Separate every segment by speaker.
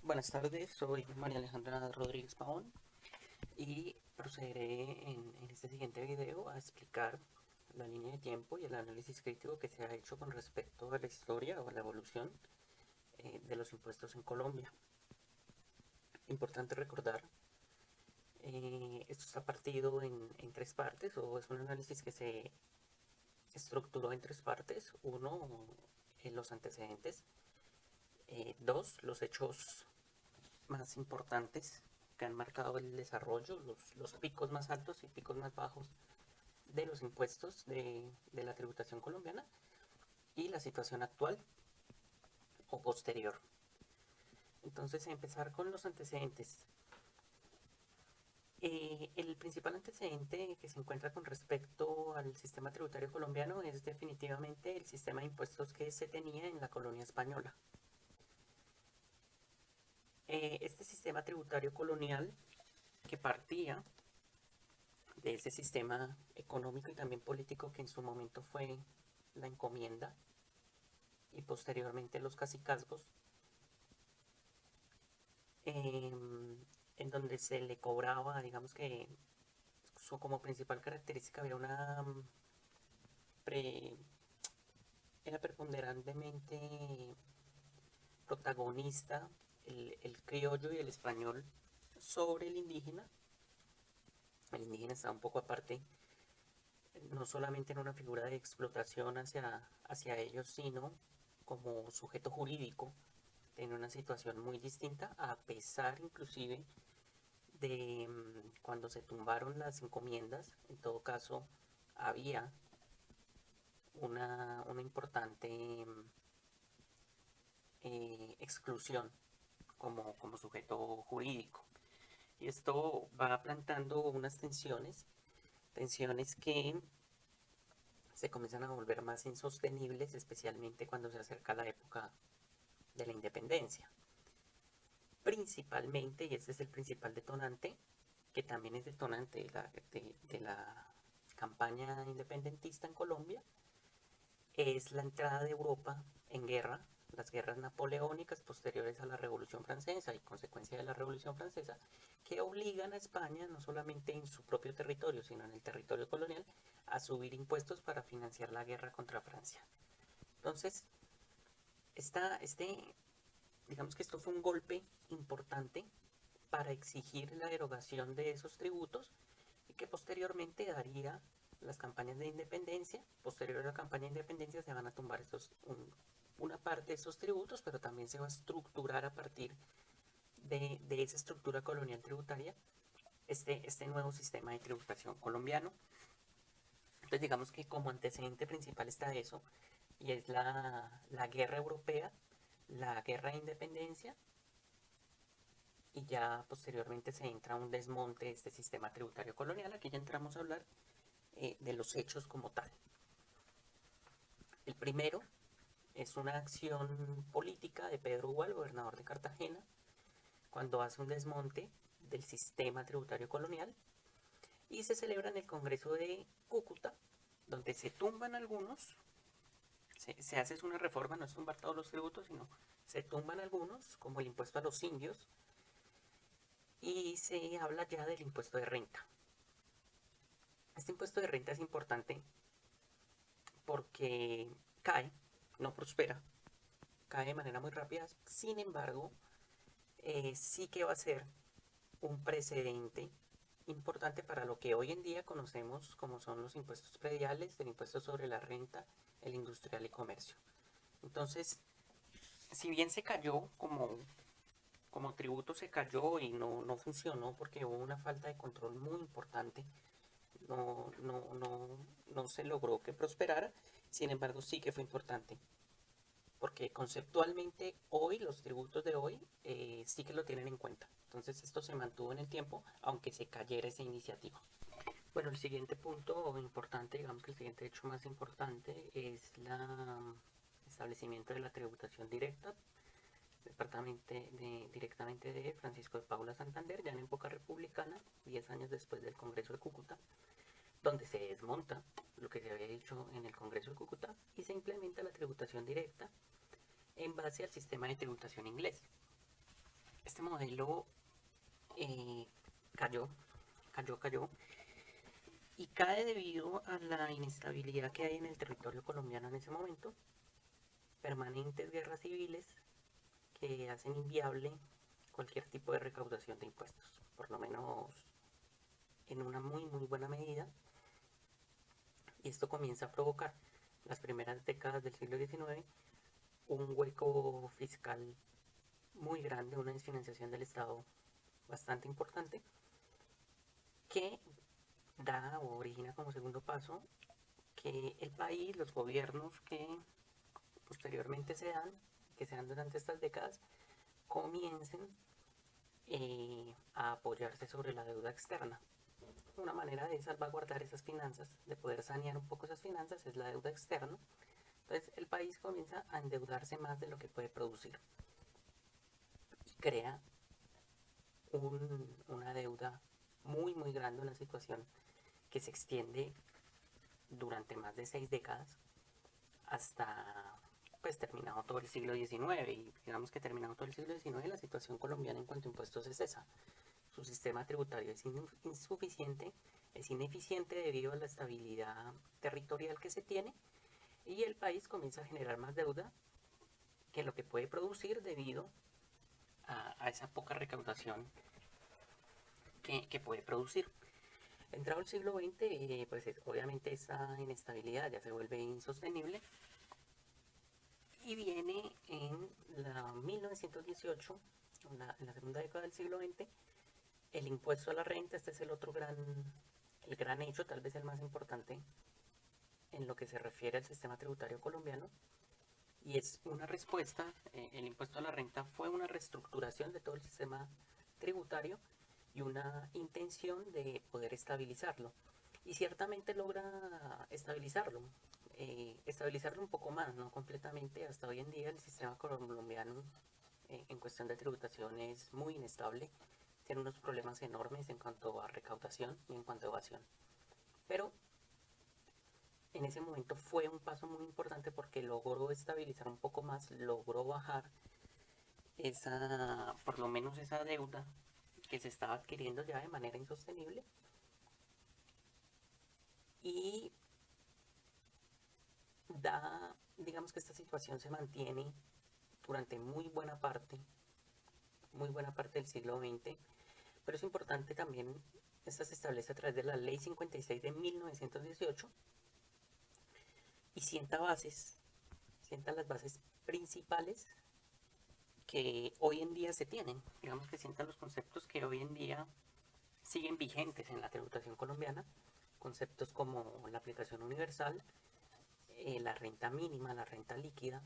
Speaker 1: Buenas tardes, soy María Alejandra Rodríguez Pavón y procederé en este siguiente video a explicar la línea de tiempo y el análisis crítico que se ha hecho con respecto a la historia o a la evolución de los impuestos en Colombia. Importante recordar, esto está partido en tres partes, o es un análisis que se estructuró en tres partes. Uno, los antecedentes. Dos, los hechos más importantes que han marcado el desarrollo, los picos más altos y picos más bajos de los impuestos de la tributación colombiana y la situación actual o posterior. Entonces, empezar con los antecedentes. El principal antecedente que se encuentra con respecto al sistema tributario colombiano es definitivamente el sistema de impuestos que se tenía en la colonia española. Este sistema tributario colonial, que partía de ese sistema económico y también político que en su momento fue la encomienda y posteriormente los cacicazgos, en donde se le cobraba, digamos que como principal característica había una pre, era preponderantemente protagonista el criollo y el español sobre el indígena. El indígena estaba un poco aparte, no solamente en una figura de explotación hacia ellos, sino como sujeto jurídico, en una situación muy distinta, a pesar inclusive de cuando se tumbaron las encomiendas. En todo caso, había una importante exclusión como sujeto jurídico. Y esto va plantando unas tensiones que se comienzan a volver más insostenibles, especialmente cuando se acerca la época de la independencia. Principalmente, y este es el principal detonante, que también es detonante de la campaña independentista en Colombia, es la entrada de Europa en guerra, las guerras napoleónicas posteriores a la Revolución Francesa y consecuencia de la Revolución Francesa, que obligan a España, no solamente en su propio territorio, sino en el territorio colonial, a subir impuestos para financiar la guerra contra Francia. Entonces, digamos que esto fue un golpe importante para exigir la derogación de esos tributos y que posteriormente daría las campañas de independencia. Posterior a la campaña de independencia se van a tumbar una parte de esos tributos, pero también se va a estructurar a partir de esa estructura colonial tributaria este nuevo sistema de tributación colombiano. Entonces digamos que como antecedente principal está eso, y es la guerra europea, la guerra de independencia, y ya posteriormente se entra a un desmonte de este sistema tributario colonial. Aquí ya entramos a hablar de los hechos como tal. El primero es una acción política de Pedro Uva, el gobernador de Cartagena, cuando hace un desmonte del sistema tributario colonial y se celebra en el Congreso de Cúcuta, donde se tumban algunos, se hace una reforma, no es tumbar todos los tributos, sino se tumban algunos, como el impuesto a los indios, y se habla ya del impuesto de renta. Este impuesto de renta es importante porque cae, no prospera, cae de manera muy rápida. Sin embargo, sí que va a ser un precedente importante para lo que hoy en día conocemos como son los impuestos prediales, el impuesto sobre la renta, el industrial y comercio. Entonces, si bien se cayó como tributo, se cayó y no funcionó porque hubo una falta de control muy importante, no se logró que prosperara. Sin embargo, sí que fue importante porque conceptualmente hoy, los tributos de hoy, sí que lo tienen en cuenta. Entonces esto se mantuvo en el tiempo, aunque se cayera esa iniciativa. Bueno, el siguiente punto importante, digamos que el siguiente hecho más importante es el establecimiento de la tributación directa, directamente de Francisco de Paula Santander, ya en época republicana, 10 años después del Congreso de Cúcuta, donde se desmonta lo que se había hecho en el Congreso de Cúcuta y se implementa la tributación directa en base al sistema de tributación inglés. este modelo eh, cayó, cayó, y cae debido a la inestabilidad que hay en el territorio colombiano en ese momento, permanentes guerras civiles que hacen inviable cualquier tipo de recaudación de impuestos, por lo menos en una muy buena medida, y esto comienza a provocar las primeras décadas del siglo XIX un hueco fiscal muy grande, una desfinanciación del Estado bastante importante, que da o origina como segundo paso que el país, los gobiernos que posteriormente que se dan durante estas décadas, comiencen a apoyarse sobre la deuda externa. Una manera de salvaguardar esas finanzas, de poder sanear un poco esas finanzas, es la deuda externa. Entonces el país comienza a endeudarse más de lo que puede producir y crea una deuda muy grande, una situación que se extiende durante más de 6 décadas hasta pues terminado todo el siglo XIX, y digamos que terminado todo el siglo XIX la situación colombiana en cuanto a impuestos es esa. Su sistema tributario es insuficiente, es ineficiente debido a la estabilidad territorial que se tiene, y el país comienza a generar más deuda que lo que puede producir debido a esa poca recaudación que puede producir. Entrado el siglo XX, pues obviamente esa inestabilidad ya se vuelve insostenible, y viene en la 1918, en la segunda década del siglo XX, el impuesto a la renta. Este es el gran hecho, tal vez el más importante en lo que se refiere al sistema tributario colombiano, y es una respuesta. El impuesto a la renta fue una reestructuración de todo el sistema tributario y una intención de poder estabilizarlo, y ciertamente logra estabilizarlo un poco más, no completamente. Hasta hoy en día el sistema colombiano en cuestión de tributación es muy inestable, tiene unos problemas enormes en cuanto a recaudación y en cuanto a evasión, pero en ese momento fue un paso muy importante porque logró estabilizar un poco más, logró bajar por lo menos esa deuda que se estaba adquiriendo ya de manera insostenible, y digamos que esta situación se mantiene durante muy buena parte del siglo XX, pero es importante también, esta se establece a través de la Ley 56 de 1918, y sienta las bases principales que hoy en día se tienen, digamos que sientan los conceptos que hoy en día siguen vigentes en la tributación colombiana, conceptos como la aplicación universal, la renta mínima, la renta líquida,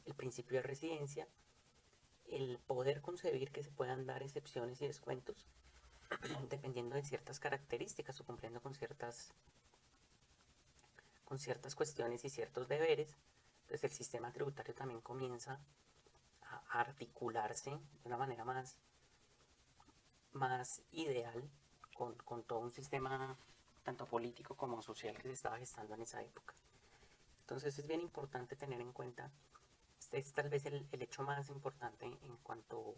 Speaker 1: el principio de residencia, el poder concebir que se puedan dar excepciones y descuentos dependiendo de ciertas características o cumpliendo con ciertas cuestiones y ciertos deberes. Entonces el sistema tributario también comienza a articularse de una manera más ideal con todo un sistema tanto político como social que se estaba gestando en esa época. Entonces es bien importante tener en cuenta, este es tal vez el hecho más importante en cuanto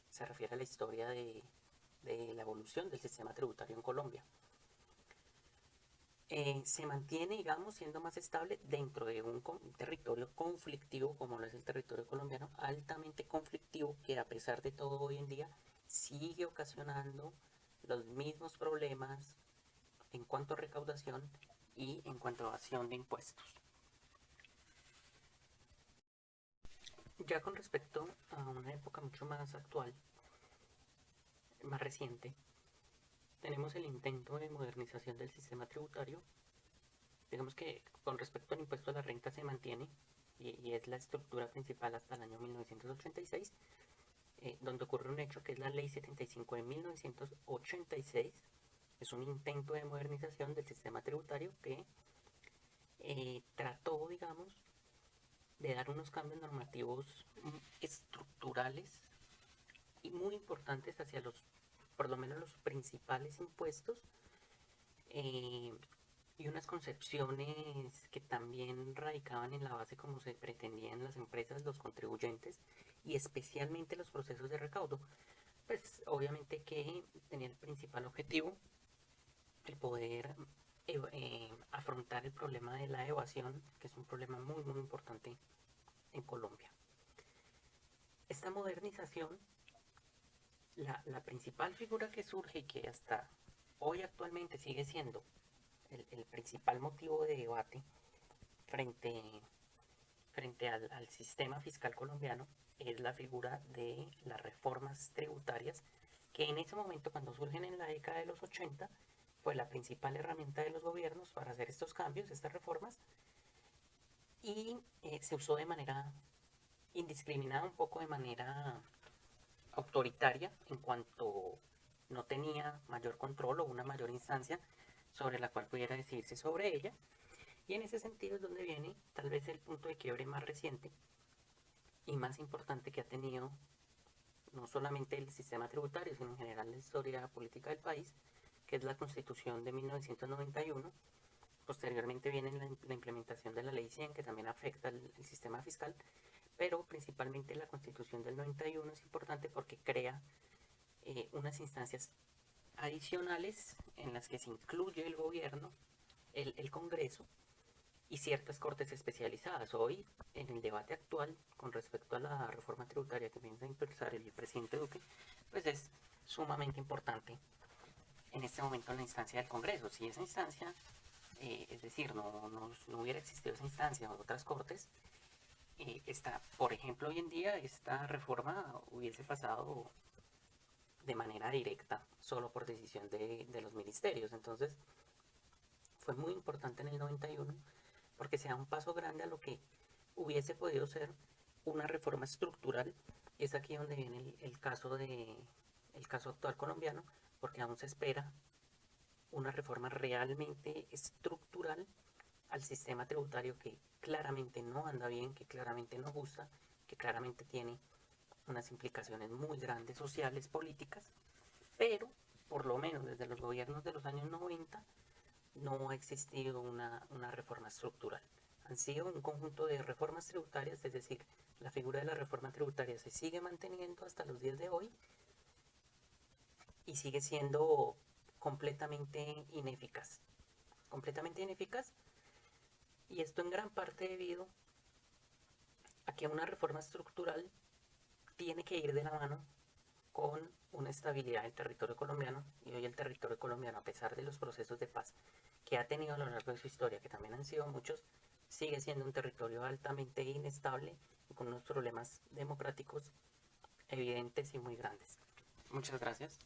Speaker 1: se refiere a la historia de la evolución del sistema tributario en Colombia. Se mantiene, digamos, siendo más estable dentro de un territorio conflictivo como lo es el territorio colombiano, altamente conflictivo, que a pesar de todo hoy en día sigue ocasionando los mismos problemas en cuanto a recaudación y en cuanto a evasión de impuestos. Ya con respecto a una época mucho más actual, más reciente, tenemos el intento de modernización del sistema tributario. Digamos que con respecto al impuesto a la renta se mantiene, y es la estructura principal hasta el año 1986, donde ocurre un hecho que es la Ley 75 de 1986. Es un intento de modernización del sistema tributario que trató, digamos, de dar unos cambios normativos estructurales y muy importantes hacia por lo menos los principales impuestos, y unas concepciones que también radicaban en la base como se pretendían las empresas, los contribuyentes y especialmente los procesos de recaudo. obviamente que tenía el principal objetivo el poder afrontar el problema de la evasión, que es un problema muy muy importante en Colombia. Esta modernización, la principal figura que surge y que hasta hoy actualmente sigue siendo el principal motivo de debate frente, frente al sistema fiscal colombiano es la figura de las reformas tributarias, que en ese momento, cuando surgen en la década de los 80, fue la principal herramienta de los gobiernos para hacer estos cambios, estas reformas, y se usó de manera indiscriminada, un poco de manera autoritaria, en cuanto no tenía mayor control o una mayor instancia sobre la cual pudiera decidirse sobre ella. Y en ese sentido es donde viene tal vez el punto de quiebre más reciente y más importante que ha tenido no solamente el sistema tributario, sino en general la historia política del país, que es la Constitución de 1991. Posteriormente viene la implementación de la Ley 100, que también afecta el sistema fiscal, pero principalmente la Constitución del 91 es importante porque crea unas instancias adicionales en las que se incluye el gobierno, el Congreso y ciertas cortes especializadas. Hoy, en el debate actual con respecto a la reforma tributaria que piensa impulsar el presidente Duque, pues es sumamente importante en este momento en la instancia del Congreso. Si esa instancia, es decir, no hubiera existido esa instancia o otras cortes, por ejemplo, hoy en día esta reforma hubiese pasado de manera directa, solo por decisión de los ministerios. Entonces, fue muy importante en el 91 porque se da un paso grande a lo que hubiese podido ser una reforma estructural. Y es aquí donde viene el caso actual colombiano, porque aún se espera una reforma realmente estructural al sistema tributario que claramente no anda bien, que claramente no gusta, que claramente tiene unas implicaciones muy grandes sociales, políticas, pero por lo menos desde los gobiernos de los años 90 no ha existido una reforma estructural. Han sido un conjunto de reformas tributarias, es decir, la figura de la reforma tributaria se sigue manteniendo hasta los días de hoy y sigue siendo completamente ineficaz. Completamente ineficaz, y esto en gran parte debido a que una reforma estructural tiene que ir de la mano con una estabilidad del territorio colombiano, y hoy el territorio colombiano, a pesar de los procesos de paz que ha tenido a lo largo de su historia, que también han sido muchos, sigue siendo un territorio altamente inestable y con unos problemas democráticos evidentes y muy grandes. Muchas gracias.